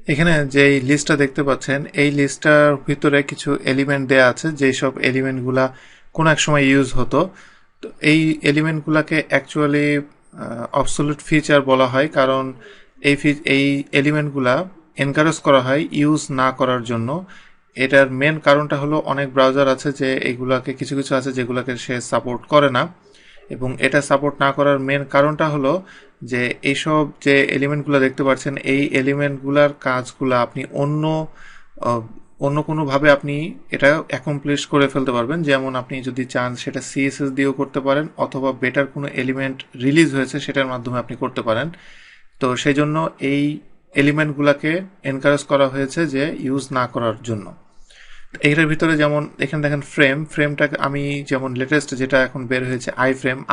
এখানে যে লিস্টটা দেখতে পাচ্ছেন এই লিস্টটার ভিতরে কিছু এলিমেন্ট দেয়া আছে, যেই সব এলিমেন্টগুলা কোন এক সময় ইউজ হতো। তো এই এলিমেন্টগুলোকে অ্যাকচুয়ালি অবসোলিউট ফিচার বলা হয়, কারণ এই এলিমেন্টগুলা এনকারেজ করা হয় ইউজ না করার জন্য। এটার মেন কারণটা হলো অনেক ব্রাউজার আছে যে এইগুলাকে কিছু কিছু আছে যেগুলোকে সে সাপোর্ট করে না, এবং এটা সাপোর্ট না করার মেন কারণটা হলো যে এইসব যে এলিমেন্টগুলো দেখতে পাচ্ছেন এই এলিমেন্টগুলার কাজগুলো আপনি অন্য কোনোভাবে আপনি এটা অ্যাকমপ্লিশ করে ফেলতে পারবেন। যেমন আপনি যদি চান সেটা সিএসএস দিয়েও করতে পারেন, অথবা বেটার কোনো এলিমেন্ট রিলিজ হয়েছে সেটার মাধ্যমে আপনি করতে পারেন। তো সেই জন্য এই এলিমেন্টগুলোকে এনকারেজ করা হয়েছে যে ইউজ না করার জন্য। এইটার ভিতরে যেমন এখানে দেখেন ফ্রেমটাকে আমি যেমন লেটেস্ট যেটা এখন বের হয়েছে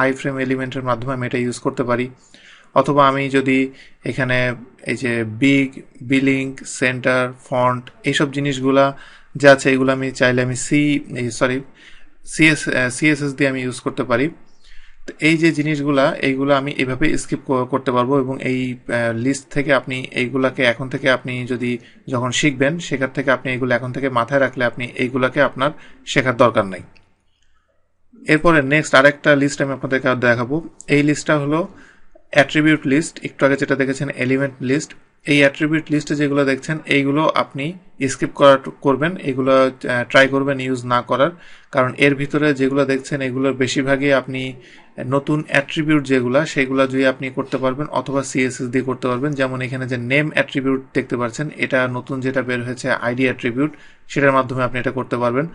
আই ফ্রেম এলিমেন্টের মাধ্যমে আমি এটা ইউজ করতে পারি। অথবা আমি যদি এখানে এই যে বিলিংক সেন্টার ফন্ট এইসব জিনিসগুলা যা আছে এগুলো আমি চাইলে আমি সিএসএস দিয়ে আমি ইউজ করতে পারি। তো এই যে জিনিসগুলা এইগুলো আমি এইভাবে স্কিপ করতে পারবো, এবং এই লিস্ট থেকে আপনি এইগুলাকে এখন থেকে আপনি যদি যখন শিখবেন সেখান থেকে আপনি এইগুলো এখন থেকে মাথায় রাখলে আপনি এইগুলাকে আপনার শেখার দরকার নেই। এরপরে নেক্সট আরেকটা লিস্ট আমি আপনাদেরকে দেখাবো। এই লিস্টটা হলো অ্যাট্রিবিউট লিস্ট। একটু আগে যেটা দেখেছেন এলিমেন্ট লিস্ট, এই অ্যাট্রিবিউট লিস্টে যেগুলো দেখছেন এইগুলো আপনি স্কিপ করবেন, এগুলো ট্রাই করবেন ইউজ না করার। কারণ এর ভিতরে যেগুলো দেখছেন এগুলোর বেশিরভাগই আপনি নতুন অ্যাট্রিবিউট যেগুলো সেগুলো যদি আপনি করতে পারবেন, অথবা সিএসএস দিয়ে করতে পারবেন। যেমন এখানে যে নেম অ্যাট্রিবিউট দেখতে পাচ্ছেন, এটা নতুন যেটা বের হয়েছে আইডি অ্যাট্রিবিউট, সেটার মাধ্যমে আপনি এটা করতে পারবেন।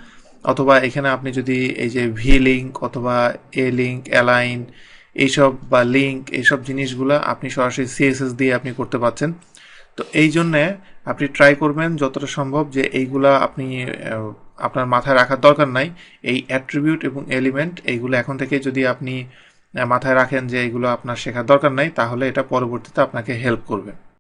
অথবা এখানে আপনি যদি এই যে ভি লিঙ্ক অথবা এ লিঙ্ক অ্যালাইন এইসব বা লিঙ্ক এইসব জিনিসগুলো আপনি সরাসরি সিএসএস দিয়ে আপনি করতে পারছেন। তো এই জন্যে আপনি ট্রাই করবেন যতটা সম্ভব যে এইগুলা আপনি আপনার মাথায় রাখার দরকার নাই। এই অ্যাট্রিবিউট এবং এলিমেন্ট এইগুলো এখন থেকে যদি আপনি মাথায় রাখেন যে এইগুলো আপনার শেখার দরকার নাই, তাহলে এটা পরবর্তীতে আপনাকে হেল্প করবে।